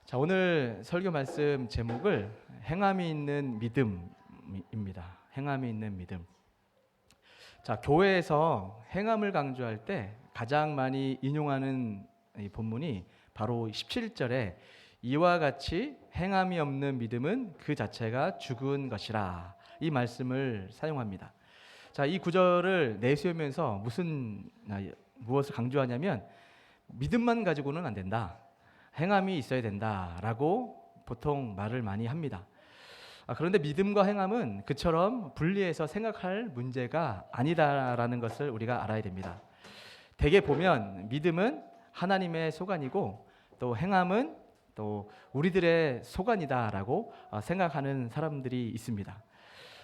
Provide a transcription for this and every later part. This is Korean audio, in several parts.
자, 오늘 설교 말씀 제목을 행함이 있는 믿음입니다. 행함이 있는 믿음. 자, 교회에서 행함을 강조할 때 가장 많이 인용하는 이 본문이 바로 17절에 이와 같이 행함이 없는 믿음은 그 자체가 죽은 것이라, 이 말씀을 사용합니다. 자, 이 구절을 내세우면서 무엇을 강조하냐면 믿음만 가지고는 안 된다, 행함이 있어야 된다라고 보통 말을 많이 합니다. 그런데 믿음과 행함은 그처럼 분리해서 생각할 문제가 아니다라는 것을 우리가 알아야 됩니다. 대개 보면 믿음은 하나님의 소관이고 또 행함은 또 우리들의 소관이다라고 생각하는 사람들이 있습니다.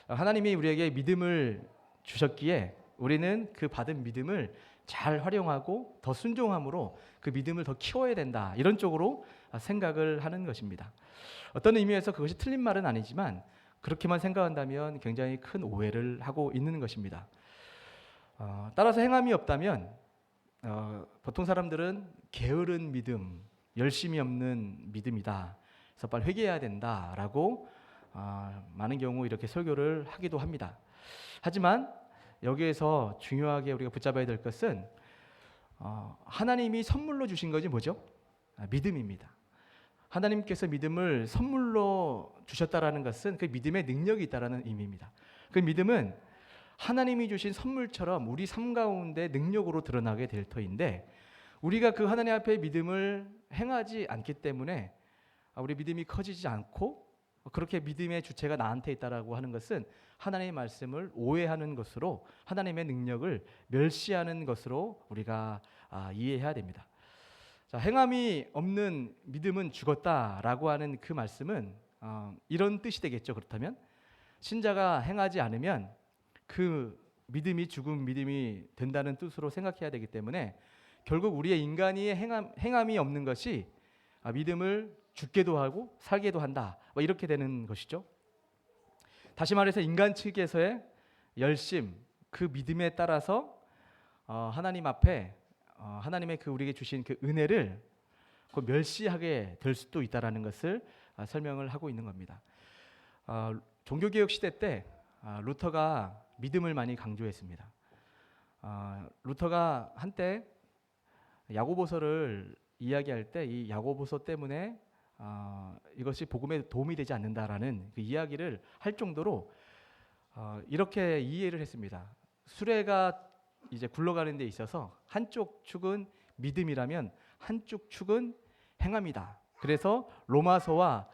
하나님이 우리에게 믿음을 주셨기에 우리는 그 받은 믿음을 잘 활용하고 더 순종함으로 그 믿음을 더 키워야 된다, 이런 쪽으로 생각을 하는 것입니다. 어떤 의미에서 그것이 틀린 말은 아니지만 그렇게만 생각한다면 굉장히 큰 오해를 하고 있는 것입니다. 따라서 행함이 없다면 보통 사람들은 게으른 믿음, 열심이 없는 믿음이다, 그래서 빨리 회개해야 된다라고 많은 경우 이렇게 설교를 하기도 합니다. 하지만 여기에서 중요하게 우리가 붙잡아야 될 것은 하나님이 선물로 주신 것이 뭐죠? 믿음입니다. 하나님께서 믿음을 선물로 주셨다라는 것은 그 믿음의 능력이 있다라는 의미입니다. 그 믿음은 하나님이 주신 선물처럼 우리 삶 가운데 능력으로 드러나게 될 터인데, 우리가 그 하나님 앞에 믿음을 행하지 않기 때문에 우리 믿음이 커지지 않고 그렇게 믿음의 주체가 나한테 있다라고 하는 것은 하나님의 말씀을 오해하는 것으로, 하나님의 능력을 멸시하는 것으로 우리가 이해해야 됩니다. 자, 행함이 없는 믿음은 죽었다라고 하는 그 말씀은 이런 뜻이 되겠죠. 그렇다면 신자가 행하지 않으면 그 믿음이 죽은 믿음이 된다는 뜻으로 생각해야 되기 때문에 결국 우리의 인간의 행함이 없는 것이 믿음을 죽게도 하고 살게도 한다, 이렇게 되는 것이죠. 다시 말해서 인간 측에서의 열심, 그 믿음에 따라서 하나님 앞에 하나님의 그 우리에게 주신 그 은혜를 멸시하게 될 수도 있다라는 것을 설명을 하고 있는 겁니다. 종교개혁 시대 때 루터가 믿음을 많이 강조했습니다. 루터가 한때 야고보서를 이야기할 때 이 야고보서 때문에 이것이 복음에 도움이 되지 않는다라는 그 이야기를 할 정도로 이렇게 이해를 했습니다. 수레가 이제 굴러가는 데 있어서 한쪽 축은 믿음이라면 한쪽 축은 행함이다. 그래서 로마서와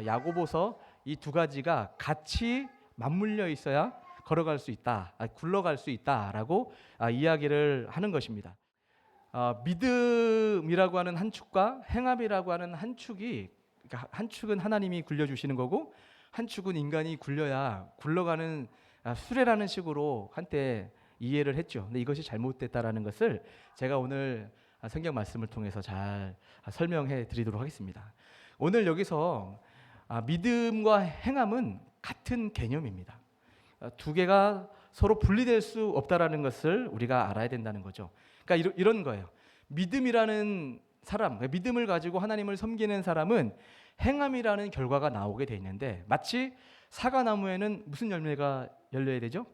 야고보서 이 두 가지가 같이 맞물려 있어야 걸어갈 수 있다, 굴러갈 수 있다라고 이야기를 하는 것입니다. 믿음이라고 하는 한 축과 행함이라고 하는 한 축이, 그러니까 한 축은 하나님이 굴려주시는 거고 한 축은 인간이 굴려야 굴러가는 수레라는 식으로 한때 이해를 했죠. 근데 이것이 잘못됐다라는 것을 제가 오늘 성경 말씀을 통해서 잘 설명해 드리도록 하겠습니다. 오늘 여기서 믿음과 행함은 같은 개념입니다. 두 개가 서로 분리될 수 없다라는 것을 우리가 알아야 된다는 거죠. 그러니까 이런 거예요. 믿음이라는 사람, 믿음을 가지고 하나님을 섬기는 사람은 행함이라는 결과가 나오게 돼 있는데, 마치 사과나무에는 무슨 열매가 열려야 되죠?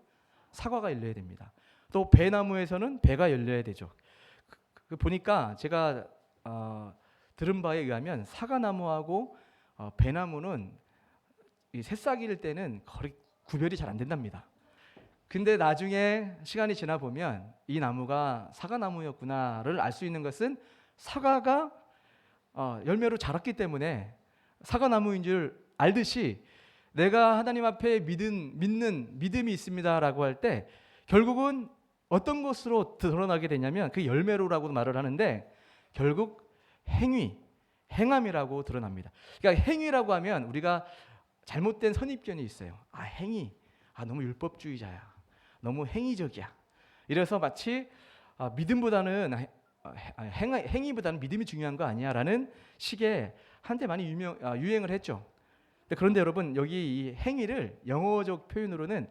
사과가 열려야 됩니다. 또 배나무에서는 배가 열려야 되죠. 보니까 제가 들은 바에 의하면 사과나무하고 배나무는 이 새싹일 때는 거의 구별이 잘 안 된답니다. 근데 나중에 시간이 지나 보면 이 나무가 사과나무였구나를 알 수 있는 것은 사과가 열매로 자랐기 때문에 사과나무인 줄 알듯이, 내가 하나님 앞에 믿는 믿음이 있습니다라고 할 때 결국은 어떤 것으로 드러나게 되냐면 그 열매로라고 말을 하는데 결국 행함이라고 드러납니다. 그러니까 행위라고 하면 우리가 잘못된 선입견이 있어요. 행위, 너무 율법주의자야, 너무 행위적이야. 이래서 마치 믿음보다는 행위보다는 믿음이 중요한 거 아니야라는 식의 한때 많이 유행을 했죠. 그런데 여러분, 여기 이 행위를 영어적 표현으로는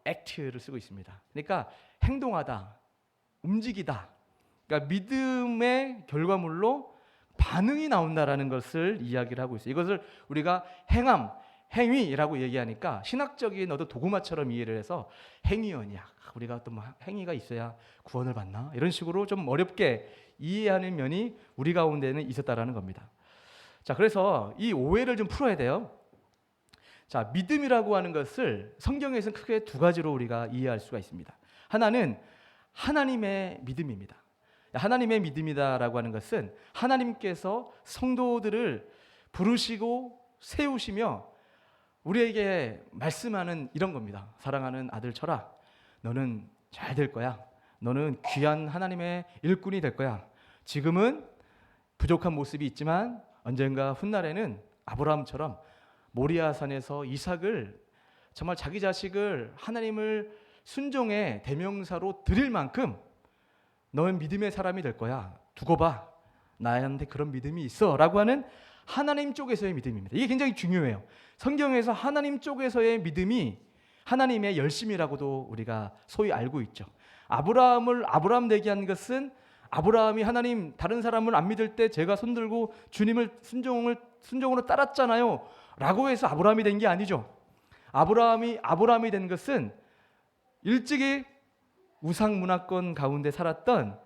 act를 쓰고 있습니다. 그러니까 행동하다, 움직이다. 그러니까 믿음의 결과물로 반응이 나온다라는 것을 이야기를 하고 있어요. 이것을 우리가 행함, 행위라고 얘기하니까 신학적인 어떤 도구마처럼 이해를 해서 행위원이야. 우리가 또 뭐 행위가 있어야 구원을 받나? 이런 식으로 좀 어렵게 이해하는 면이 우리 가운데는 있었다라는 겁니다. 자, 그래서 이 오해를 좀 풀어야 돼요. 자, 믿음이라고 하는 것을 성경에서는 크게 두 가지로 우리가 이해할 수가 있습니다. 하나는 하나님의 믿음입니다. 하나님의 믿음이다라고 하는 것은 하나님께서 성도들을 부르시고 세우시며 우리에게 말씀하는 이런 겁니다. 사랑하는 아들 철아, 너는 잘 될 거야. 너는 귀한 하나님의 일꾼이 될 거야. 지금은 부족한 모습이 있지만 언젠가 훗날에는 아브라함처럼 모리아산에서 이삭을 정말 자기 자식을 하나님을 순종의 대명사로 드릴 만큼 너는 믿음의 사람이 될 거야. 두고 봐. 나한테 그런 믿음이 있어. 라고 하는 하나님 쪽에서의 믿음입니다. 이게 굉장히 중요해요. 성경에서 하나님 쪽에서의 믿음이 하나님의 열심이라고도 우리가 소위 알고 있죠. 아브라함을 아브라함 되게 한 것은 아브라함이 하나님 다른 사람을 안 믿을 때 제가 손들고 주님을 순종으로 따랐잖아요. 라고 해서 아브라함이 된 게 아니죠. 아브라함이 된 것은 일찍이 우상 문화권 가운데 살았던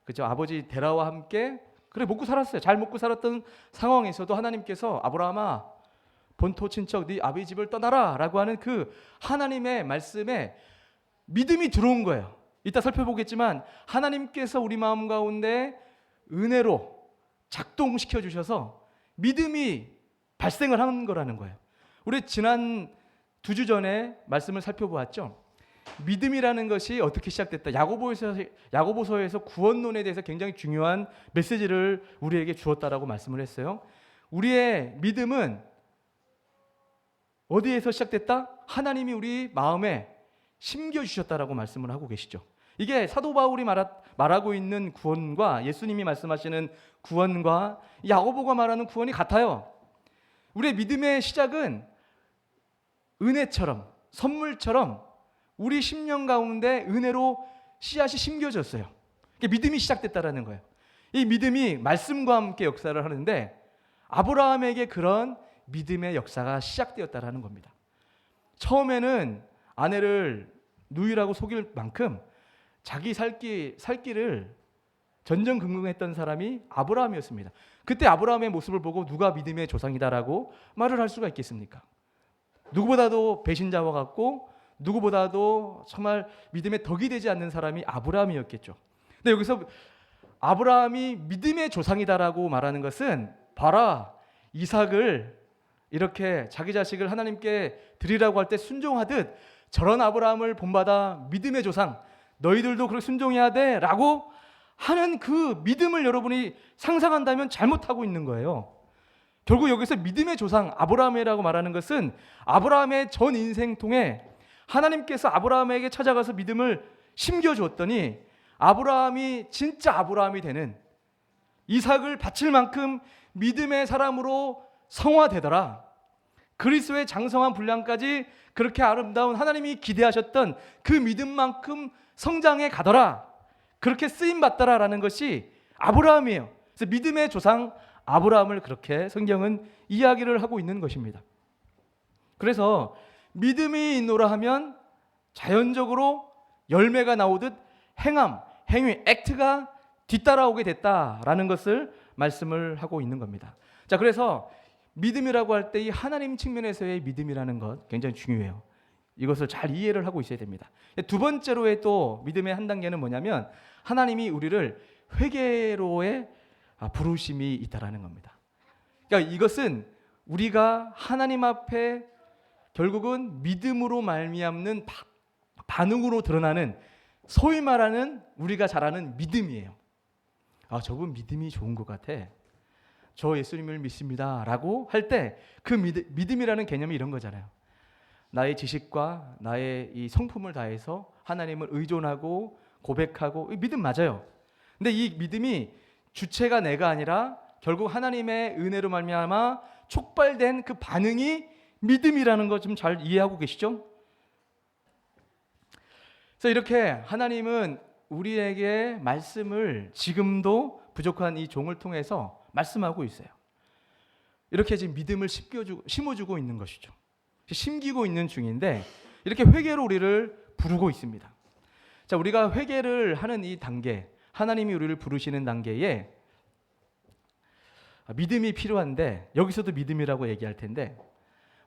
그죠 아버지 데라와 함께 그래 먹고 살았어요. 잘 먹고 살았던 상황에서도 하나님께서 아브라함아 본토 친척 네 아버지 집을 떠나라라고 하는 그 하나님의 말씀에 믿음이 들어온 거예요. 이따 살펴보겠지만 하나님께서 우리 마음 가운데 은혜로 작동시켜 주셔서 믿음이 발생을 한 거라는 거예요. 우리 지난 2주 전에 말씀을 살펴보았죠. 믿음이라는 것이 어떻게 시작됐다. 야고보서에서 구원론에 대해서 굉장히 중요한 메시지를 우리에게 주었다라고 말씀을 했어요. 우리의 믿음은 어디에서 시작됐다? 하나님이 우리 마음에 심겨주셨다라고 말씀을 하고 계시죠. 이게 사도 바울이 말하고 있는 구원과 예수님이 말씀하시는 구원과 야고보가 말하는 구원이 같아요. 우리의 믿음의 시작은 은혜처럼 선물처럼 우리 심령 가운데 은혜로 씨앗이 심겨졌어요. 믿음이 시작됐다라는 거예요. 이 믿음이 말씀과 함께 역사를 하는데 아브라함에게 그런 믿음의 역사가 시작되었다라는 겁니다. 처음에는 아내를 누이라고 속일 만큼 자기 살길을 전전긍긍했던 사람이 아브라함이었습니다. 그때 아브라함의 모습을 보고 누가 믿음의 조상이다라고 말을 할 수가 있겠습니까? 누구보다도 배신자와 같고 누구보다도 정말 믿음의 덕이 되지 않는 사람이 아브라함이었겠죠. 근데 여기서 아브라함이 믿음의 조상이다라고 말하는 것은 봐라 이삭을 이렇게 자기 자식을 하나님께 드리라고 할 때 순종하듯 저런 아브라함을 본받아 믿음의 조상 너희들도 그렇게 순종해야 돼 라고 하는 그 믿음을 여러분이 상상한다면 잘못하고 있는 거예요. 결국 여기서 믿음의 조상 아브라함이라고 말하는 것은 아브라함의 전 인생 통에 하나님께서 아브라함에게 찾아가서 믿음을 심겨주었더니 아브라함이 진짜 아브라함이 되는 이삭을 바칠 만큼 믿음의 사람으로 성화되더라. 그리스도의 장성한 분량까지 그렇게 아름다운 하나님이 기대하셨던 그 믿음만큼 성장해 가더라. 그렇게 쓰임받더라라는 것이 아브라함이에요. 그래서 믿음의 조상 아브라함을 그렇게 성경은 이야기를 하고 있는 것입니다. 그래서 믿음이 있노라 하면 자연적으로 열매가 나오듯 행함, 행위, 액트가 뒤따라오게 됐다라는 것을 말씀을 하고 있는 겁니다. 자, 그래서 믿음이라고 할 때 이 하나님 측면에서의 믿음이라는 것 굉장히 중요해요. 이것을 잘 이해를 하고 있어야 됩니다. 두 번째로의 또 믿음의 한 단계는 뭐냐면 하나님이 우리를 회개로의 부르심이 있다라는 겁니다. 그러니까 이것은 우리가 하나님 앞에 결국은 믿음으로 말미암는 반응으로 드러나는 소위 말하는 우리가 잘 아는 믿음이에요. 아, 저분 믿음이 좋은 것 같아. 저 예수님을 믿습니다. 라고 할 때 그 믿음이라는 개념이 이런 거잖아요. 나의 지식과 나의 이 성품을 다해서 하나님을 의존하고 고백하고 믿음 맞아요. 근데 이 믿음이 주체가 내가 아니라 결국 하나님의 은혜로 말미암아 촉발된 그 반응이 믿음이라는 거 좀 잘 이해하고 계시죠? 그래서 이렇게 하나님은 우리에게 말씀을 지금도 부족한 이 종을 통해서 말씀하고 있어요. 이렇게 지금 믿음을 심어주고 있는 것이죠. 심기고 있는 중인데 이렇게 회개로 우리를 부르고 있습니다. 자, 우리가 회개를 하는 이 단계, 하나님이 우리를 부르시는 단계에 믿음이 필요한데, 여기서도 믿음이라고 얘기할 텐데,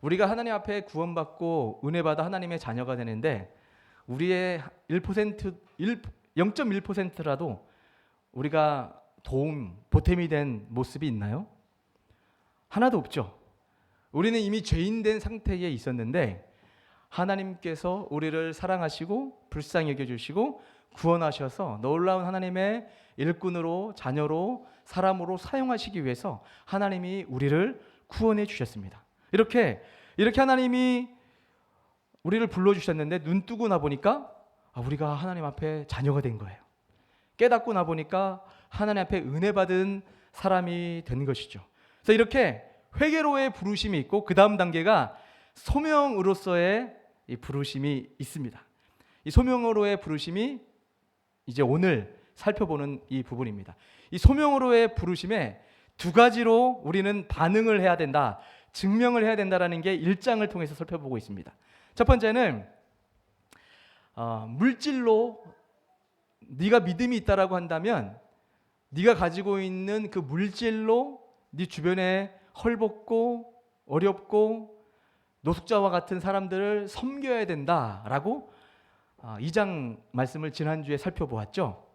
우리가 하나님 앞에 구원받고 은혜 받아 하나님의 자녀가 되는데 우리의 0.1%라도 우리가 보탬이 된 모습이 있나요? 하나도 없죠. 우리는 이미 죄인 된 상태에 있었는데 하나님께서 우리를 사랑하시고 불쌍히 여겨주시고 구원하셔서 놀라운 하나님의 일꾼으로, 자녀로, 사람으로 사용하시기 위해서 하나님이 우리를 구원해 주셨습니다. 이렇게 하나님이 우리를 불러주셨는데 눈 뜨고 나 보니까 우리가 하나님 앞에 자녀가 된 거예요. 깨닫고 나 보니까 하나님 앞에 은혜 받은 사람이 된 것이죠. 그래서 이렇게 회개로의 부르심이 있고 그 다음 단계가 소명으로서의 이 부르심이 있습니다. 이 소명으로의 부르심이 이제 오늘 살펴보는 이 부분입니다. 이 소명으로의 부르심에 두 가지로 우리는 반응을 해야 된다, 증명을 해야 된다라는 게 1장을 통해서 살펴보고 있습니다. 첫 번째는 물질로 네가 믿음이 있다라고 한다면 네가 가지고 있는 그 물질로 네 주변에 헐벗고 어렵고 노숙자와 같은 사람들을 섬겨야 된다라고 2장 말씀을 지난주에 살펴보았죠.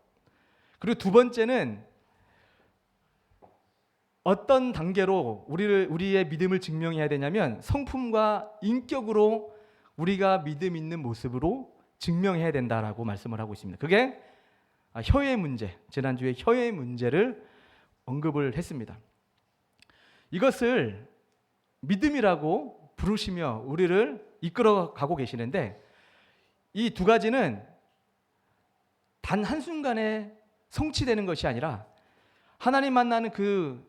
그리고 두 번째는 어떤 단계로 우리의 믿음을 증명해야 되냐면 성품과 인격으로 우리가 믿음 있는 모습으로 증명해야 된다라고 말씀을 하고 있습니다. 그게 혀의 문제, 지난주에 혀의 문제를 언급을 했습니다. 이것을 믿음이라고 부르시며 우리를 이끌어가고 계시는데 이 두 가지는 단 한순간에 성취되는 것이 아니라 하나님 만나는 그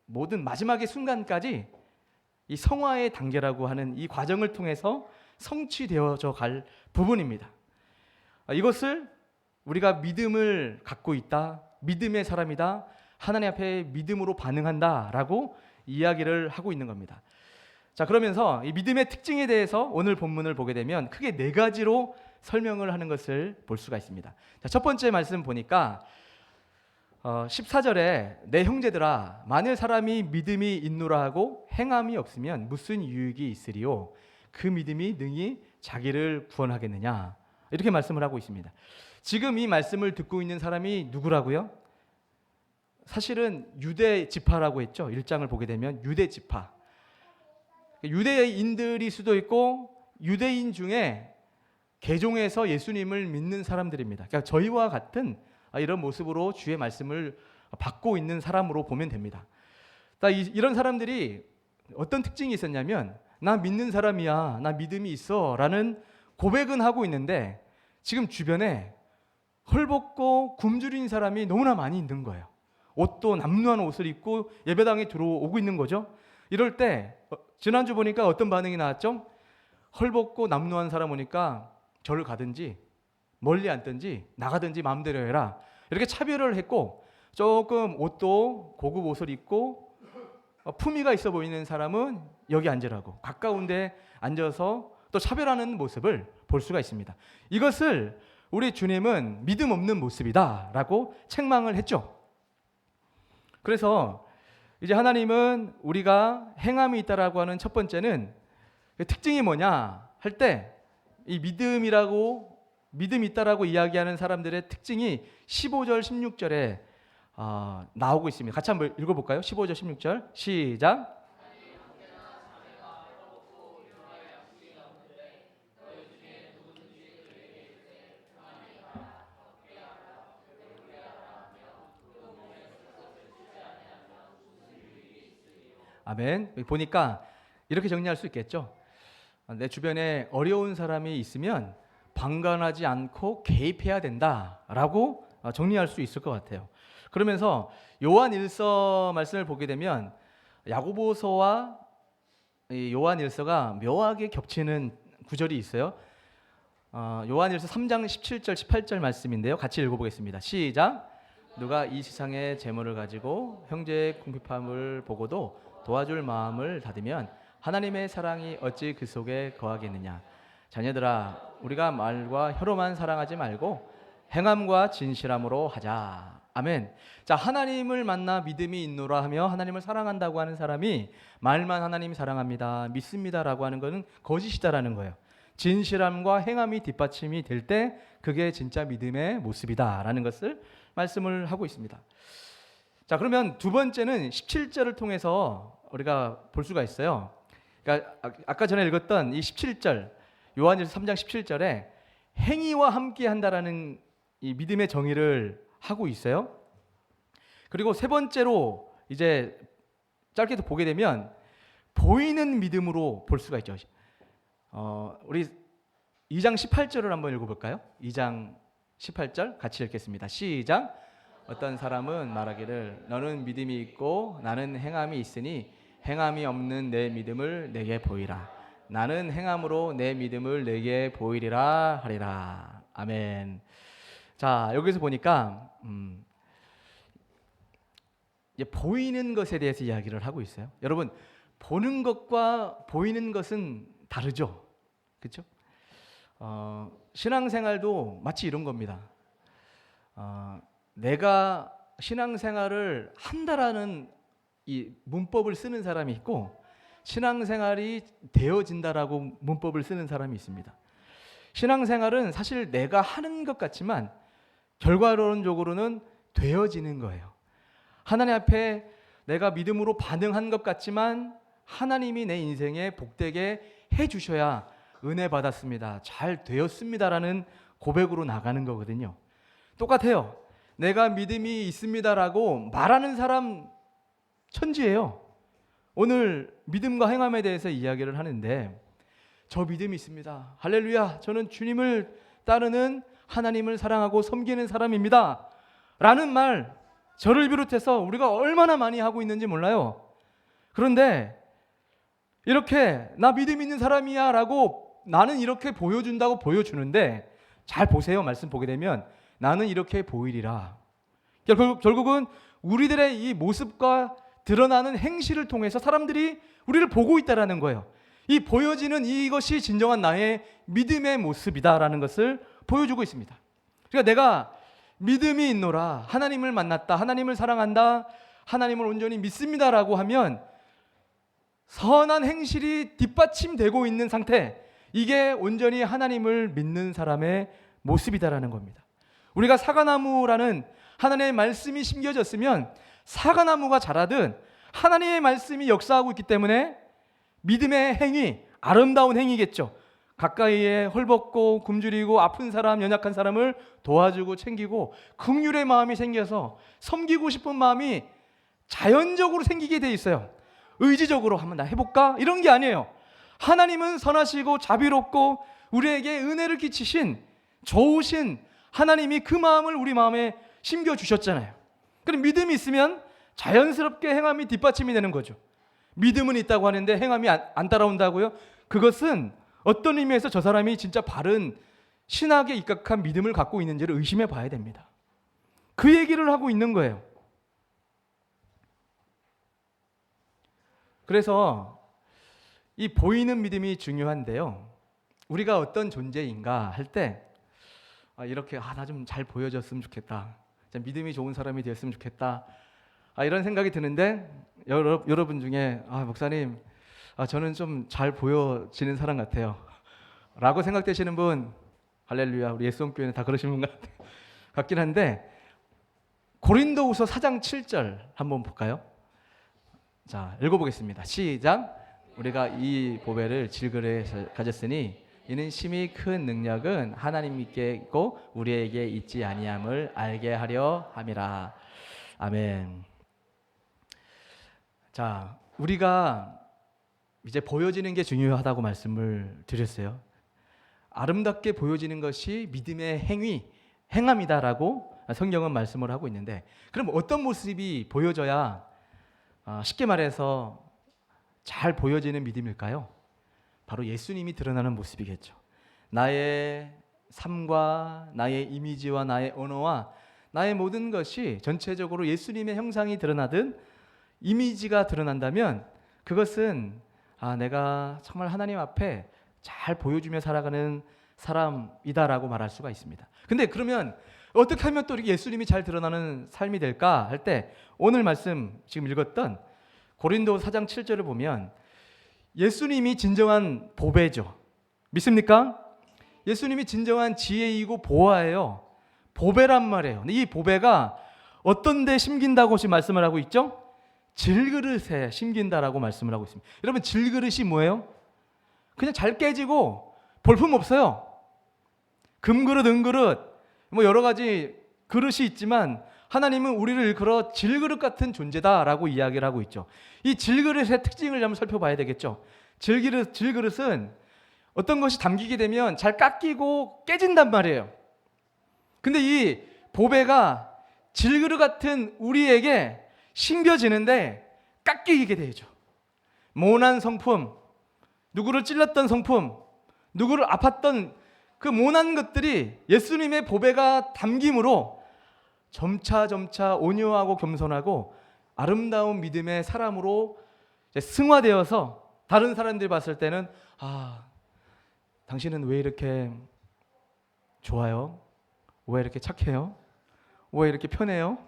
모든 마지막의 순간까지 이 성화의 단계라고 하는 이 과정을 통해서 성취되어져 갈 부분입니다. 이것을 우리가 믿음을 갖고 있다, 믿음의 사람이다, 하나님 앞에 믿음으로 반응한다라고 이야기를 하고 있는 겁니다. 자, 그러면서 이 믿음의 특징에 대해서 오늘 본문을 보게 되면 크게 4가지로 설명을 하는 것을 볼 수가 있습니다. 자, 첫 번째 말씀 보니까 14절에 내 형제들아 만일 사람이 믿음이 있노라 하고 행함이 없으면 무슨 유익이 있으리요 그 믿음이 능히 자기를 구원하겠느냐, 이렇게 말씀을 하고 있습니다. 지금 이 말씀을 듣고 있는 사람이 누구라고요? 사실은 유대 지파라고 했죠. 1장을 보게 되면 유대 지파, 유대인들일 수도 있고 유대인 중에 개종해서 예수님을 믿는 사람들입니다. 그러니까 저희와 같은 이런 모습으로 주의 말씀을 받고 있는 사람으로 보면 됩니다. 이런 사람들이 어떤 특징이 있었냐면 나 믿는 사람이야, 나 믿음이 있어 라는 고백은 하고 있는데 지금 주변에 헐벗고 굶주린 사람이 너무나 많이 있는 거예요. 옷도 남루한 옷을 입고 예배당에 들어오고 있는 거죠. 이럴 때 지난주 보니까 어떤 반응이 나왔죠? 헐벗고 남루한 사람 오니까 절을 가든지 멀리 앉든지 나가든지 마음대로 해라, 이렇게 차별을 했고, 조금 옷도 고급 옷을 입고 품위가 있어 보이는 사람은 여기 앉으라고 가까운 데 앉아서 또 차별하는 모습을 볼 수가 있습니다. 이것을 우리 주님은 믿음 없는 모습이다라고 책망을 했죠. 그래서 이제 하나님은 우리가 행함이 있다라고 하는 첫 번째는 특징이 뭐냐 할 때 이 믿음이 있다라고 이야기하는 사람들의 특징이 15절 16절에 나오고 있습니다. 같이 한번 읽어볼까요? 15절 16절 시작. 아멘. 보니까 이렇게 정리할 수 있겠죠. 내 주변에 어려운 사람이 있으면 방관하지 않고 개입해야 된다라고 정리할 수 있을 것 같아요. 그러면서 요한 1서 말씀을 보게 되면 야고보서와 요한 1서가 묘하게 겹치는 구절이 있어요. 요한 1서 3장 17절 18절 말씀인데요. 같이 읽어보겠습니다. 시작. 누가 이 세상의 재물을 가지고 형제의 궁핍함을 보고도 도와줄 마음을 닫으면 하나님의 사랑이 어찌 그 속에 거하겠느냐. 자녀들아, 우리가 말과 혀로만 사랑하지 말고 행함과 진실함으로 하자. 아멘. 자, 하나님을 만나 믿음이 있노라 하며 하나님을 사랑한다고 하는 사람이 말만 하나님 사랑합니다, 믿습니다라고 하는 것은 거짓이다라는 거예요. 진실함과 행함이 뒷받침이 될 때 그게 진짜 믿음의 모습이다라는 것을 말씀을 하고 있습니다. 자, 그러면 두 번째는 17절을 통해서 우리가 볼 수가 있어요. 그러니까 아까 전에 읽었던 이 17절, 요한일서 3장 17절에 행위와 함께 한다라는 이 믿음의 정의를 하고 있어요. 그리고 세 번째로 이제 짧게도 보게 되면 보이는 믿음으로 볼 수가 있죠. 우리 2장 18절을 한번 읽어볼까요? 2장 18절 같이 읽겠습니다. 시작. 어떤 사람은 말하기를 너는 믿음이 있고 나는 행함이 있으니 행함이 없는 내 믿음을 내게 보이라. 나는 행함으로 내 믿음을 내게 보이리라 하리라. 아멘. 자, 여기서 보니까 이제 보이는 것에 대해서 이야기를 하고 있어요. 여러분, 보는 것과 보이는 것은 다르죠. 그렇죠? 신앙생활도 마치 이런 겁니다. 내가 신앙생활을 한다라는 이 문법을 쓰는 사람이 있고 신앙생활이 되어진다라고 문법을 쓰는 사람이 있습니다. 신앙생활은 사실 내가 하는 것 같지만 결과론적으로는 되어지는 거예요. 하나님 앞에 내가 믿음으로 반응한 것 같지만 하나님이 내 인생에 복되게 해주셔야 은혜 받았습니다, 잘 되었습니다라는 고백으로 나가는 거거든요. 똑같아요. 내가 믿음이 있습니다라고 말하는 사람 천지예요. 오늘 믿음과 행함에 대해서 이야기를 하는데 저 믿음이 있습니다, 할렐루야, 저는 주님을 따르는 하나님을 사랑하고 섬기는 사람입니다 라는 말, 저를 비롯해서 우리가 얼마나 많이 하고 있는지 몰라요. 그런데 이렇게 나 믿음 있는 사람이야 라고 나는 이렇게 보여준다고 보여주는데 잘 보세요. 말씀 보게 되면 나는 이렇게 보이리라. 결국은 우리들의 이 모습과 드러나는 행실을 통해서 사람들이 우리를 보고 있다라는 거예요. 이 보여지는 이것이 진정한 나의 믿음의 모습이다라는 것을 보여주고 있습니다. 그러니까 내가 믿음이 있노라, 하나님을 만났다, 하나님을 사랑한다, 하나님을 온전히 믿습니다라고 하면 선한 행실이 뒷받침되고 있는 상태, 이게 온전히 하나님을 믿는 사람의 모습이다라는 겁니다. 우리가 사과나무라는 하나님의 말씀이 심겨졌으면 사과나무가 자라든 하나님의 말씀이 역사하고 있기 때문에 믿음의 행위, 아름다운 행위겠죠. 가까이에 헐벗고 굶주리고 아픈 사람, 연약한 사람을 도와주고 챙기고 긍휼의 마음이 생겨서 섬기고 싶은 마음이 자연적으로 생기게 돼 있어요. 의지적으로 한번 나 해볼까? 이런 게 아니에요. 하나님은 선하시고 자비롭고 우리에게 은혜를 끼치신 좋으신 하나님이 그 마음을 우리 마음에 심겨주셨잖아요. 그럼 믿음이 있으면 자연스럽게 행함이 뒷받침이 되는 거죠. 믿음은 있다고 하는데 행함이 안 따라온다고요? 그것은 어떤 의미에서 저 사람이 진짜 바른 신학에 입각한 믿음을 갖고 있는지를 의심해 봐야 됩니다. 그 얘기를 하고 있는 거예요. 그래서 이 보이는 믿음이 중요한데요. 우리가 어떤 존재인가 할 때 이렇게 나 좀 잘 보여줬으면 좋겠다, 믿음이 좋은 사람이 되었으면 좋겠다, 이런 생각이 드는데 여러분 중에 목사님 저는 좀 잘 보여지는 사람 같아요 라고 생각되시는 분, 할렐루야, 우리 예수원교회는 다 그러시는 분 같긴 한데 고린도후서 4장 7절 한번 볼까요? 자, 읽어보겠습니다. 시작. 우리가 이 보배를 질그레 가졌으니 이는 심히 큰 능력은 하나님께 있고 우리에게 있지 아니함을 알게 하려 함이라. 아멘. 자, 우리가 이제 보여지는 게 중요하다고 말씀을 드렸어요. 아름답게 보여지는 것이 믿음의 행함이다라고 성경은 말씀을 하고 있는데, 그럼 어떤 모습이 보여져야 쉽게 말해서 잘 보여지는 믿음일까요? 바로 예수님이 드러나는 모습이겠죠. 나의 삶과 나의 이미지와 나의 언어와 나의 모든 것이 전체적으로 예수님의 형상이 드러나든 이미지가 드러난다면 그것은 내가 정말 하나님 앞에 잘 보여주며 살아가는 사람이다라고 말할 수가 있습니다. 근데 그러면 어떻게 하면 또 이렇게 예수님이 잘 드러나는 삶이 될까 할 때 오늘 말씀 지금 읽었던 고린도 4장 7절을 보면 예수님이 진정한 보배죠. 믿습니까? 예수님이 진정한 지혜이고 보화예요. 보배란 말이에요. 이 보배가 어떤 데 심긴다고 지금 말씀을 하고 있죠? 질그릇에 심긴다라고 말씀을 하고 있습니다. 여러분, 질그릇이 뭐예요? 그냥 잘 깨지고 볼품 없어요. 금그릇, 은그릇, 여러 가지 그릇이 있지만 하나님은 우리를 일컬어 질그릇 같은 존재다라고 이야기를 하고 있죠. 이 질그릇의 특징을 한번 살펴봐야 되겠죠. 질그릇은 어떤 것이 담기게 되면 잘 깎이고 깨진단 말이에요. 근데 이 보배가 질그릇 같은 우리에게 심겨지는데 깎이게 되죠. 모난 성품, 누구를 찔렀던 성품, 누구를 아팠던 그 모난 것들이 예수님의 보배가 담김으로 점차 온유하고 겸손하고 아름다운 믿음의 사람으로 승화되어서 다른 사람들이 봤을 때는 당신은 왜 이렇게 좋아요? 왜 이렇게 착해요? 왜 이렇게 편해요?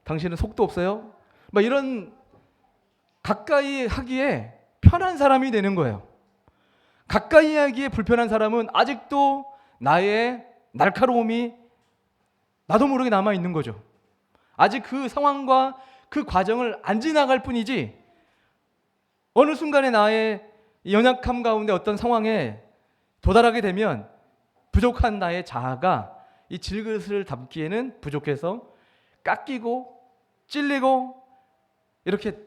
당신은 속도 없어요? 이런 가까이 하기에 편한 사람이 되는 거예요. 가까이 하기에 불편한 사람은 아직도 나의 날카로움이 나도 모르게 남아 있는 거죠. 아직 그 상황과 그 과정을 안 지나갈 뿐이지 어느 순간에 나의 연약함 가운데 어떤 상황에 도달하게 되면 부족한 나의 자아가 이 질그릇을 담기에는 부족해서 깎이고 찔리고 이렇게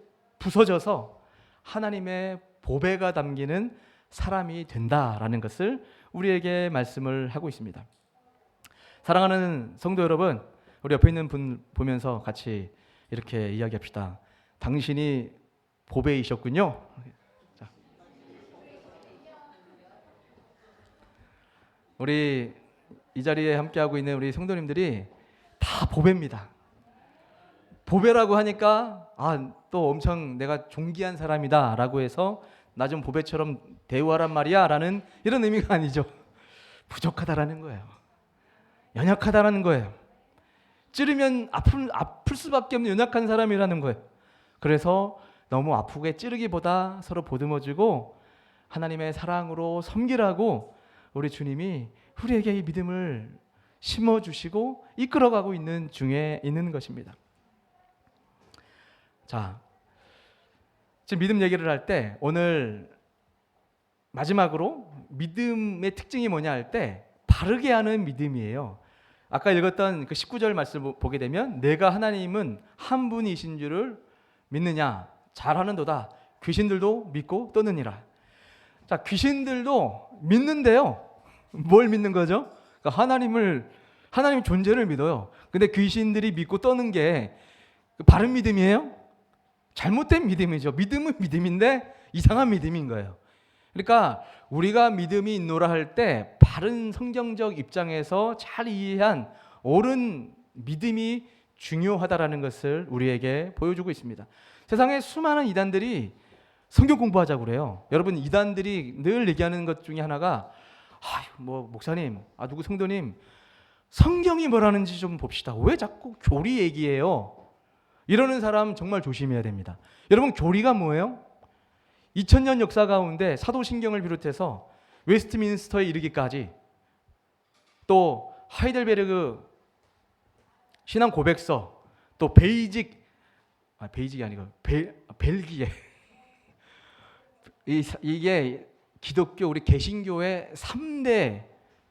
부서져서 하나님의 보배가 담기는 사람이 된다라는 것을 우리에게 말씀을 하고 있습니다. 사랑하는 성도 여러분, 우리 옆에 있는 분 보면서 같이 이렇게 이야기합시다. 당신이 보배이셨군요. 자. 우리 이 자리에 함께하고 있는 우리 성도님들이 다 보배입니다. 보배라고 하니까 또 엄청 내가 존귀한 사람이다 라고 해서 나 좀 보배처럼 대우하란 말이야 라는 이런 의미가 아니죠. 부족하다라는 거예요. 연약하다라는 거예요. 찌르면 아플 수밖에 없는 연약한 사람이라는 거예요. 그래서 너무 아프게 찌르기보다 서로 보듬어주고 하나님의 사랑으로 섬기라고 우리 주님이 우리에게 이 믿음을 심어주시고 이끌어가고 있는 중에 있는 것입니다. 자, 지금 믿음 얘기를 할 때 오늘 마지막으로 믿음의 특징이 뭐냐 할 때 바르게 하는 믿음이에요. 아까 읽었던 그 19절 말씀을 보게 되면 내가 하나님은 한 분이신 줄을 믿느냐 잘하는도다 귀신들도 믿고 떠느니라. 자, 귀신들도 믿는데요. 뭘 믿는 거죠? 그러니까 하나님 존재를 믿어요. 근데 귀신들이 믿고 떠는 게 바른 믿음이에요? 잘못된 믿음이죠. 믿음은 믿음인데 이상한 믿음인 거예요. 그러니까 우리가 믿음이 있노라 할 때 바른 성경적 입장에서 잘 이해한 옳은 믿음이 중요하다라는 것을 우리에게 보여주고 있습니다. 세상에 수많은 이단들이 성경 공부하자고 그래요. 여러분, 이단들이 늘 얘기하는 것 중에 하나가 목사님, 누구 성도님 성경이 뭐라는지 좀 봅시다. 왜 자꾸 교리 얘기해요? 이러는 사람 정말 조심해야 됩니다. 여러분, 교리가 뭐예요? 2000년 역사 가운데 사도신경을 비롯해서 웨스트민스터에 이르기까지 또 하이델베르그 신앙 고백서 또 베이직이 아니고 벨기에 이게 기독교 우리 개신교의 3대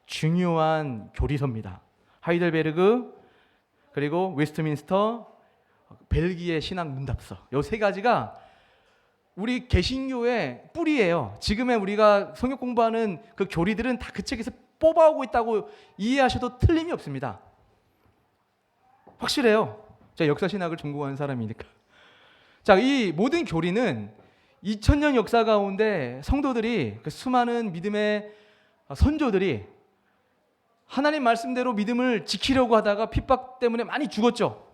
중요한 교리서입니다. 하이델베르그 그리고 웨스트민스터 벨기에 신앙 문답서 이 세 가지가 우리 개신교의 뿌리예요. 지금의 우리가 성경 공부하는 그 교리들은 다 그 책에서 뽑아오고 있다고 이해하셔도 틀림이 없습니다. 확실해요. 제가 역사신학을 전공하는 사람이니까. 자, 이 모든 교리는 2000년 역사 가운데 성도들이 그 수많은 믿음의 선조들이 하나님 말씀대로 믿음을 지키려고 하다가 핍박 때문에 많이 죽었죠.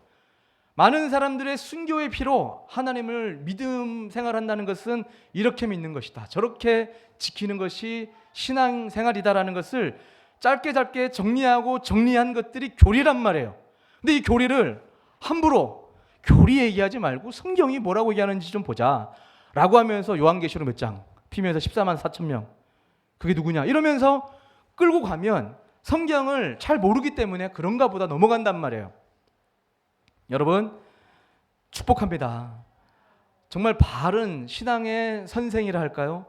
많은 사람들의 순교의 피로 하나님을 믿음 생활한다는 것은 이렇게 믿는 것이다, 저렇게 지키는 것이 신앙생활이다라는 것을 짧게 정리하고 정리한 것들이 교리란 말이에요. 근데 이 교리를 함부로 교리 얘기하지 말고 성경이 뭐라고 얘기하는지 좀 보자 라고 하면서 요한계시록 몇 장 피면서 14만 4천 명, 그게 누구냐 이러면서 끌고 가면 성경을 잘 모르기 때문에 그런가 보다 넘어간단 말이에요. 여러분, 축복합니다. 정말 바른 신앙의 선생이라 할까요?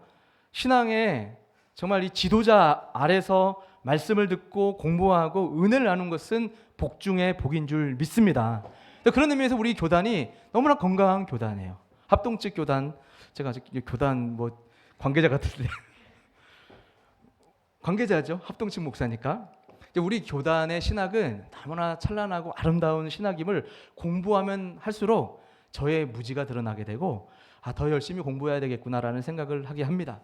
신앙의 정말 이 지도자 아래서 말씀을 듣고 공부하고 은혜를 나눈 것은 복 중에 복인 줄 믿습니다. 그런 의미에서 우리 교단이 너무나 건강한 교단이에요. 합동측 교단, 제가 아직 교단 관계자 같은데 관계자죠. 합동측 목사니까. 우리 교단의 신학은 너무나 찬란하고 아름다운 신학임을 공부하면 할수록 저의 무지가 드러나게 되고 더 열심히 공부해야 되겠구나라는 생각을 하게 합니다.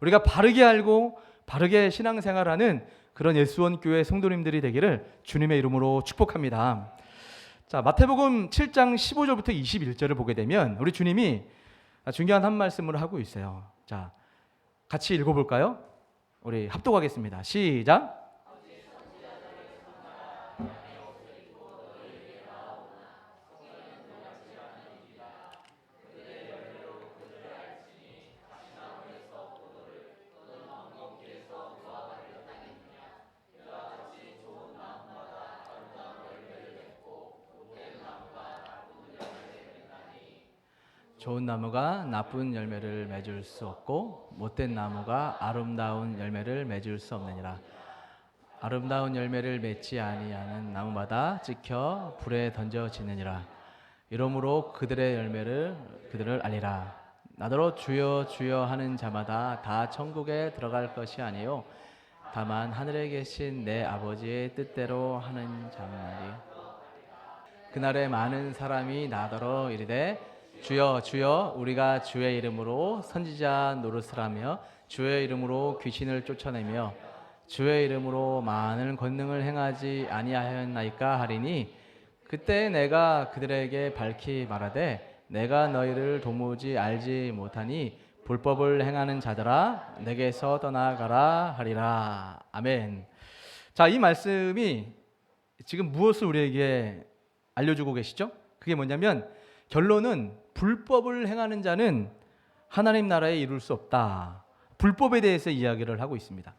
우리가 바르게 알고 바르게 신앙생활하는 그런 예수원 교회 성도님들이 되기를 주님의 이름으로 축복합니다. 자, 마태복음 7장 15절부터 21절을 보게 되면 우리 주님이 중요한 한 말씀을 하고 있어요. 자, 같이 읽어볼까요? 우리 합독하겠습니다. 시작. 좋은 나무가 나쁜 열매를 맺을 수 없고 못된 나무가 아름다운 열매를 맺을 수 없느니라. 아름다운 열매를 맺지 아니하는 나무마다 찍혀 불에 던져지느니라. 이러므로 그들을 알리라. 나더러 주여 주여 하는 자마다 다 천국에 들어갈 것이 아니요 다만 하늘에 계신 내 아버지의 뜻대로 하는 자만이. 그날에 많은 사람이 나더러 이르되 주여 주여 우리가 주의 이름으로 선지자 노릇을 하며 주의 이름으로 귀신을 쫓아내며 주의 이름으로 많은 권능을 행하지 아니하였나이까 하리니 그때 내가 그들에게 밝히 말하되 내가 너희를 도무지 알지 못하니 불법을 행하는 자들아 내게서 떠나가라 하리라. 아멘. 자, 이 말씀이 지금 무엇을 우리에게 알려주고 계시죠? 그게 뭐냐면 결론은 불법을 행하는 자는 하나님 나라에 이룰 수 없다. 불법에 대해서 이야기를 하고 있습니다.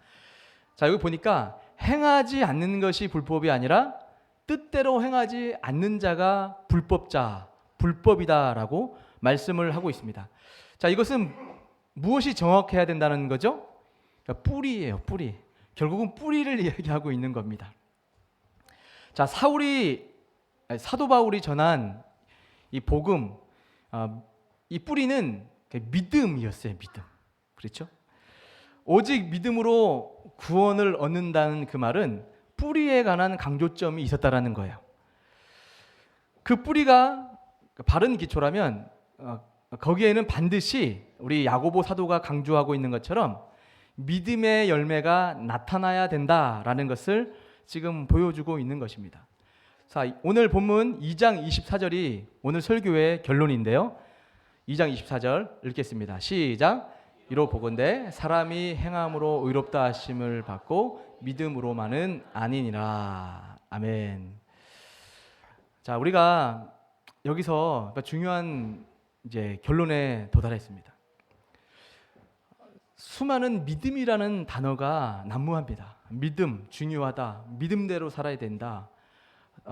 자, 여기 보니까 행하지 않는 것이 불법이 아니라 뜻대로 행하지 않는 자가 불법자, 불법이다라고 말씀을 하고 있습니다. 자, 이것은 무엇이 정확해야 된다는 거죠? 그러니까 뿌리예요, 뿌리. 결국은 뿌리를 이야기하고 있는 겁니다. 자, 사도 바울이 전한 이 복음, 이 뿌리는 믿음이었어요. 믿음. 그렇죠? 오직 믿음으로 구원을 얻는다는 그 말은 뿌리에 관한 강조점이 있었다라는 거예요. 그 뿌리가 바른 기초라면 거기에는 반드시 우리 야고보 사도가 강조하고 있는 것처럼 믿음의 열매가 나타나야 된다라는 것을 지금 보여주고 있는 것입니다. 자, 오늘 본문 2장 24절이 오늘 설교의 결론인데요. 2장 24절 읽겠습니다. 시작. 이로 보건대 사람이 행함으로 의롭다 하심을 받고 믿음으로만은 아니니라. 아멘. 자, 우리가 여기서 중요한 이제 결론에 도달했습니다. 수많은 믿음이라는 단어가 난무합니다. 믿음 중요하다. 믿음대로 살아야 된다.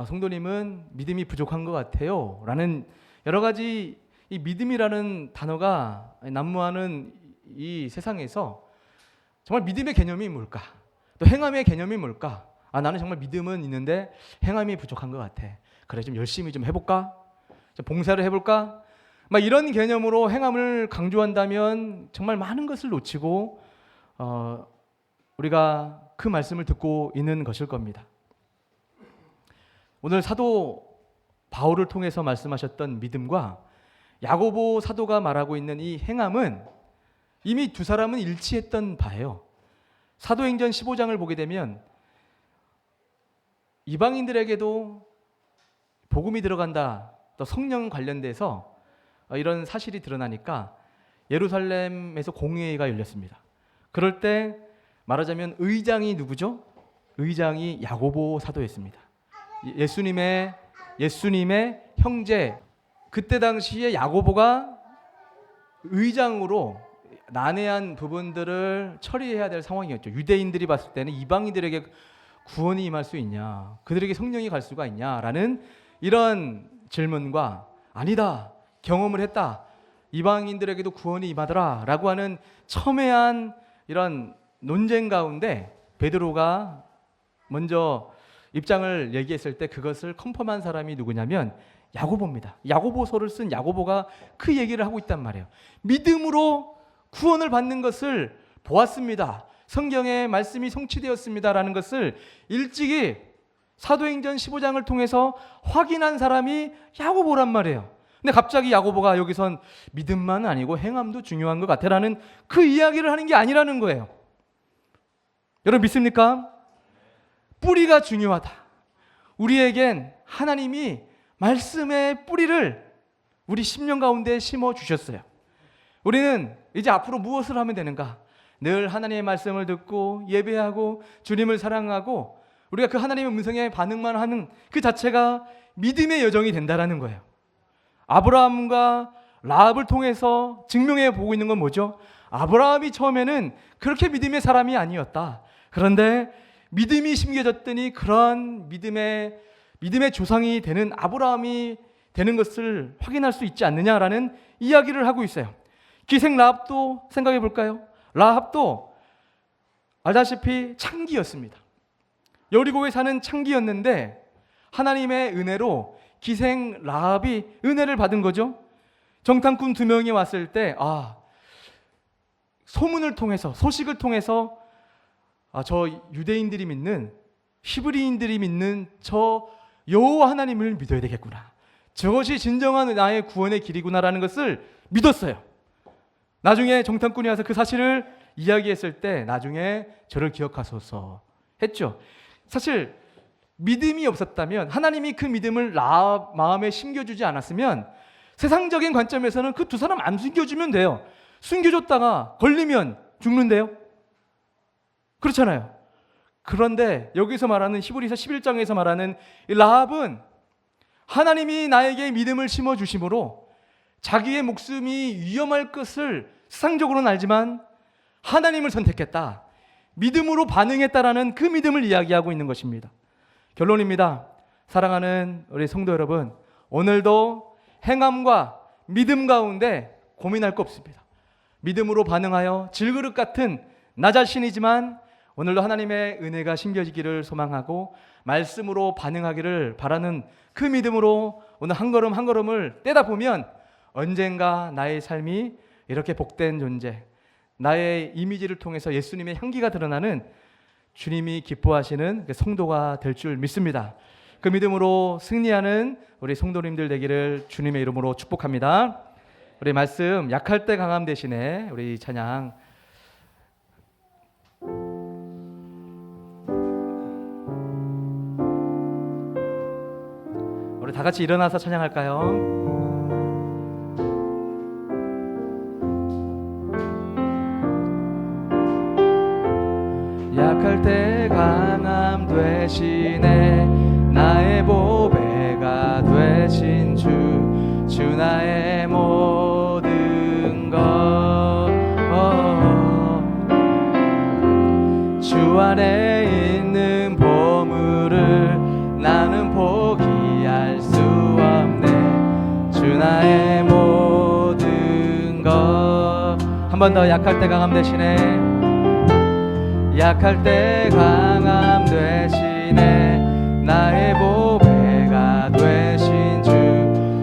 성도님은 믿음이 부족한 것 같아요 라는 여러 가지 이 믿음이라는 단어가 난무하는 이 세상에서 정말 믿음의 개념이 뭘까? 또 행함의 개념이 뭘까? 나는 정말 믿음은 있는데 행함이 부족한 것 같아. 그래, 좀 열심히 좀 해볼까? 좀 봉사를 해볼까? 막 이런 개념으로 행함을 강조한다면 정말 많은 것을 놓치고 우리가 그 말씀을 듣고 있는 것일 겁니다. 오늘 사도 바울을 통해서 말씀하셨던 믿음과 야고보 사도가 말하고 있는 이 행함은 이미 두 사람은 일치했던 바예요. 사도행전 15장을 보게 되면 이방인들에게도 복음이 들어간다, 또 성령 관련돼서 이런 사실이 드러나니까 예루살렘에서 공회가 열렸습니다. 그럴 때 말하자면 의장이 누구죠? 의장이 야고보 사도였습니다. 예수님의 형제. 그때 당시에 야고보가 의장으로 난해한 부분들을 처리해야 될 상황이었죠. 유대인들이 봤을 때는 이방인들에게 구원이 임할 수 있냐, 그들에게 성령이 갈 수가 있냐라는 이런 질문과 아니다, 경험을 했다, 이방인들에게도 구원이 임하더라 라고 하는 첨예한 이런 논쟁 가운데 베드로가 먼저 입장을 얘기했을 때 그것을 컨펌한 사람이 누구냐면 야고보입니다. 야고보서를 쓴 야고보가 그 얘기를 하고 있단 말이에요. 믿음으로 구원을 받는 것을 보았습니다. 성경의 말씀이 성취되었습니다라는 것을 일찍이 사도행전 15장을 통해서 확인한 사람이 야고보란 말이에요. 근데 갑자기 야고보가 여기선 믿음만 아니고 행함도 중요한 것 같아라는 그 이야기를 하는 게 아니라는 거예요. 여러분 믿습니까? 뿌리가 중요하다. 우리에겐 하나님이 말씀의 뿌리를 우리 심령 가운데 심어 주셨어요. 우리는 이제 앞으로 무엇을 하면 되는가? 늘 하나님의 말씀을 듣고 예배하고 주님을 사랑하고 우리가 그 하나님의 음성에 반응만 하는 그 자체가 믿음의 여정이 된다라는 거예요. 아브라함과 라합을 통해서 증명해 보고 있는 건 뭐죠? 아브라함이 처음에는 그렇게 믿음의 사람이 아니었다. 그런데 믿음이 심겨졌더니 그러한 믿음의 조상이 되는 아브라함이 되는 것을 확인할 수 있지 않느냐라는 이야기를 하고 있어요. 기생 라합도 생각해 볼까요? 라합도 알다시피 창기였습니다. 여리고에 사는 창기였는데 하나님의 은혜로 기생 라합이 은혜를 받은 거죠. 정탐꾼 2명이 왔을 때 소문을 통해서, 소식을 통해서 저 유대인들이 믿는, 히브리인들이 믿는 저 여호와 하나님을 믿어야 되겠구나, 저것이 진정한 나의 구원의 길이구나라는 것을 믿었어요. 나중에 정탐꾼이 와서 그 사실을 이야기했을 때 나중에 저를 기억하소서 했죠. 사실 믿음이 없었다면, 하나님이 그 믿음을 나 마음에 심겨주지 않았으면 세상적인 관점에서는 그 두 사람 안 숨겨주면 돼요. 숨겨줬다가 걸리면 죽는데요. 그렇잖아요. 그런데 여기서 말하는 히브리서 11장에서 말하는 라합은 하나님이 나에게 믿음을 심어주심으로 자기의 목숨이 위험할 것을 세상적으로는 알지만 하나님을 선택했다, 믿음으로 반응했다라는 그 믿음을 이야기하고 있는 것입니다. 결론입니다. 사랑하는 우리 성도 여러분, 오늘도 행함과 믿음 가운데 고민할 거 없습니다. 믿음으로 반응하여 질그릇 같은 나 자신이지만 오늘도 하나님의 은혜가 심겨지기를 소망하고 말씀으로 반응하기를 바라는 그 믿음으로 오늘 한 걸음 한 걸음을 떼다 보면 언젠가 나의 삶이 이렇게 복된 존재, 나의 이미지를 통해서 예수님의 향기가 드러나는 주님이 기뻐하시는 성도가 될 줄 믿습니다. 그 믿음으로 승리하는 우리 성도님들 되기를 주님의 이름으로 축복합니다. 우리 말씀 약할 때 강함 대신에 우리 찬양 우리 다 같이 일어나서 찬양할까요? 약할 때 강함 되시네, 나의 보배가 되신 주 나의 모든 것. 주 안에 있는 보물을 나는 포기할 수 없네, 주 나의 모든 것. 한 번 더. 약할 때 강함 되시네, 약할 때 강함 되시네, 나의 보배가 되신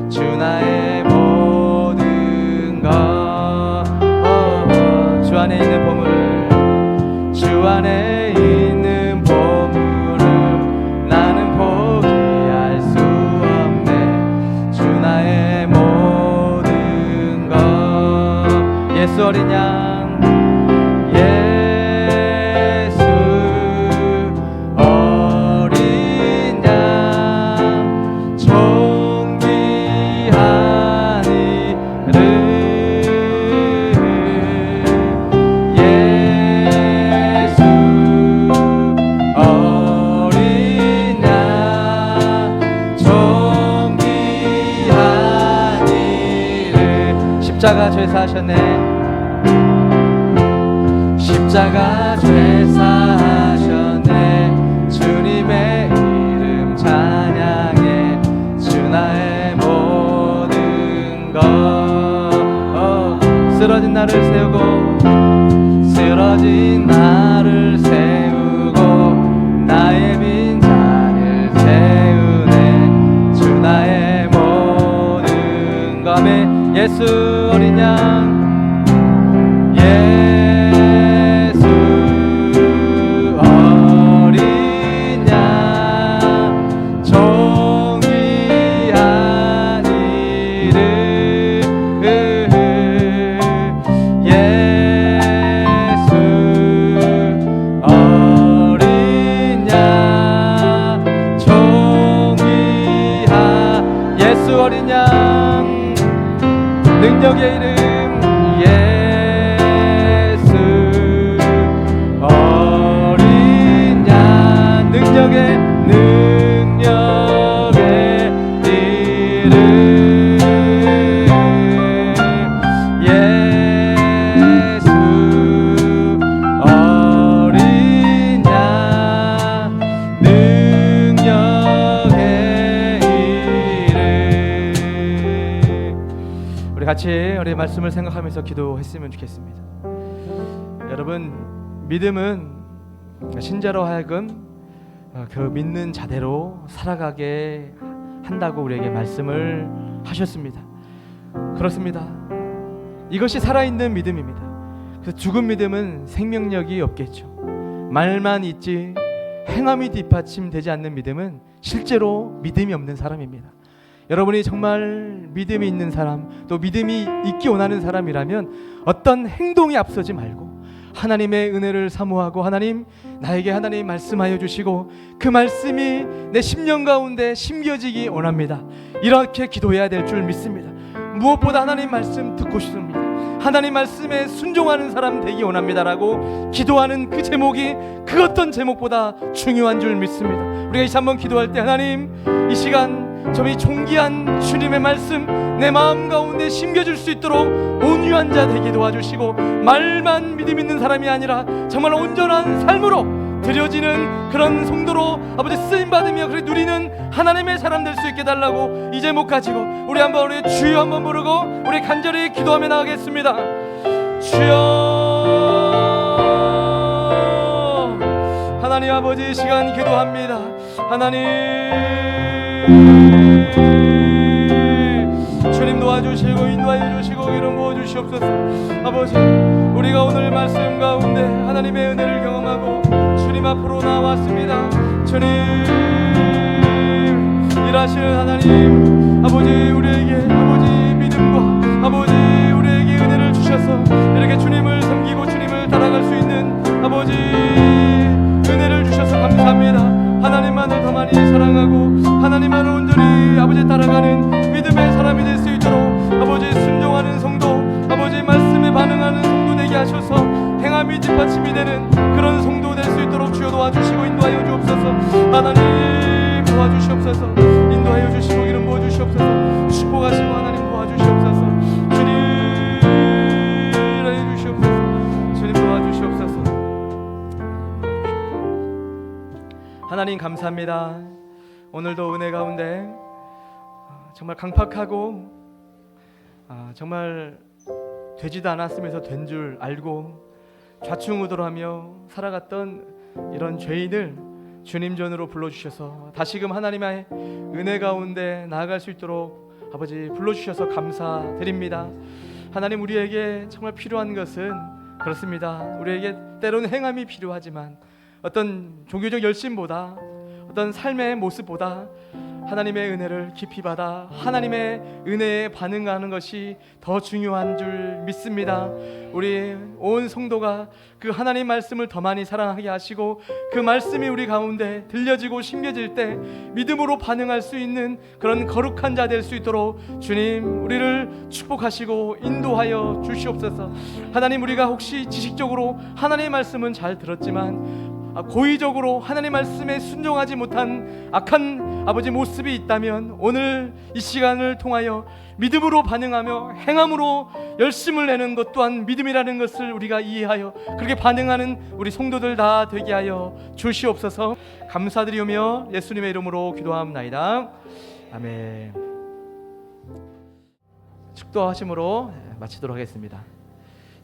주 나의 모든 것. 주 안에 있는 보물을, 주 안에 있는 보물을 나는 포기할 수 없네, 주 나의 모든 것. 예수 어린 양, 어린 십자가 죄 사하셨네. 십자가 죄 사하셨네. 주님의 이름 찬양해. 주 나의 모든 것. 쓰러진 나를 세우고, 쓰러진 나를 세우고, 나의 빈잔을 채우네. 주 나의 모든 것. 아멘. 예수 어린 양, 예수 어린 양, 존귀한 이름. 예수 어린 양, 존귀한 예수 어린 양, 능력의 이름. 예수 어린 양, 능력의 이름. 예수 어린 양, 능력의 이름. 우리 같이 우리 말씀을 생각하면서 기도했으면 좋겠습니다. 여러분, 믿음은 신자로 하여금 그 믿는 자대로 살아가게 한다고 우리에게 말씀을 하셨습니다. 그렇습니다. 이것이 살아있는 믿음입니다. 그래서 죽은 믿음은 생명력이 없겠죠. 말만 있지 행함이 뒷받침되지 않는 믿음은 실제로 믿음이 없는 사람입니다. 여러분이 정말 믿음이 있는 사람, 또 믿음이 있기 원하는 사람이라면 어떤 행동에 앞서지 말고 하나님의 은혜를 사모하고, 하나님, 나에게 하나님 말씀하여 주시고 그 말씀이 내 심령 가운데 심겨지기 원합니다. 이렇게 기도해야 될 줄 믿습니다. 무엇보다 하나님 말씀 듣고 싶습니다. 하나님 말씀에 순종하는 사람 되기 원합니다라고 기도하는 그 제목이 그 어떤 제목보다 중요한 줄 믿습니다. 우리가 이제 한번 기도할 때, 하나님, 이 시간 이 존귀한 주님의 말씀 내 마음 가운데 심겨질 수 있도록 온유한 자 되게 도와주시고, 말만 믿음 있는 사람이 아니라 정말 온전한 삶으로 드려지는 그런 성도로 아버지 쓰임받으며 그렇게 누리는 하나님의 사람 될 수 있게 달라고 이 제목 가지고 우리 한번 우리 주여 한번 부르고 우리 간절히 기도하며 나가겠습니다. 주여, 하나님 아버지, 이 시간 기도합니다. 하나님, 주님 도와주시고 인도하여 주시고 이름 부어주시옵소서. 아버지, 우리가 오늘 말씀 가운데 하나님의 은혜를 경험하고 주님 앞으로 나왔습니다. 주님, 일하시는 하나님 아버지, 우리에게 아버지 믿음과 아버지 우리에게 은혜를 주셔서 이렇게 주님을 섬기고 주님을 따라갈 수 있는 아버지 은혜를 주셔서 감사합니다. 하나님만을 더 많이 사랑하고 하나님만을 온전히 아버지 따라가는 믿음의 사람이 될 수 있도록 아버지 순종하는 성도, 아버지 말씀에 반응하는 성도 되게 하셔서 행함이 뒷받침이 되는 그런 성도 될 수 있도록 주여 도와주시고 인도하여 주옵소서. 하나님 도와주시옵소서. 인도하여 주시고 이름 부어주시옵소서. 축복하시고 하나님 도와주시옵소서. 주님 인도하여 주시옵소서. 주님 도와주시옵소서. 하나님 감사합니다. 오늘도 은혜 가운데 정말 강팍하고 정말 되지도 않았으면서 된 줄 알고 좌충우돌하며 살아갔던 이런 죄인을 주님 전으로 불러주셔서 다시금 하나님의 은혜 가운데 나아갈 수 있도록 아버지 불러주셔서 감사드립니다. 하나님, 우리에게 정말 필요한 것은 그렇습니다. 우리에게 때로는 행함이 필요하지만 어떤 종교적 열심보다 어떤 삶의 모습보다 하나님의 은혜를 깊이 받아 하나님의 은혜에 반응하는 것이 더 중요한 줄 믿습니다. 우리 온 성도가 그 하나님 말씀을 더 많이 사랑하게 하시고 그 말씀이 우리 가운데 들려지고 심겨질 때 믿음으로 반응할 수 있는 그런 거룩한 자 될 수 있도록 주님 우리를 축복하시고 인도하여 주시옵소서. 하나님, 우리가 혹시 지식적으로 하나님의 말씀은 잘 들었지만 고의적으로 하나님 말씀에 순종하지 못한 악한 아버지 모습이 있다면 오늘 이 시간을 통하여 믿음으로 반응하며 행함으로 열심을 내는 것 또한 믿음이라는 것을 우리가 이해하여 그렇게 반응하는 우리 성도들 다 되게 하여 주시옵소서. 감사드리오며 예수님의 이름으로 기도합나이다. 아멘. 축도하심으로 마치도록 하겠습니다.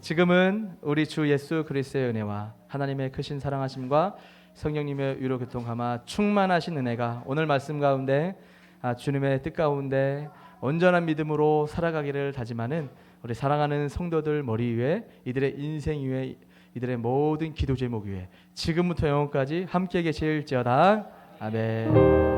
지금은 우리 주 예수 그리스도의 은혜와 하나님의 크신 사랑하심과 성령님의 위로 교통하마 충만하신 은혜가 오늘 말씀 가운데 주님의 뜻 가운데 온전한 믿음으로 살아가기를 다짐하는 우리 사랑하는 성도들 머리 위에 이들의 인생 위에 이들의 모든 기도 제목 위에 지금부터 영원까지 함께 계실지어다. 아멘.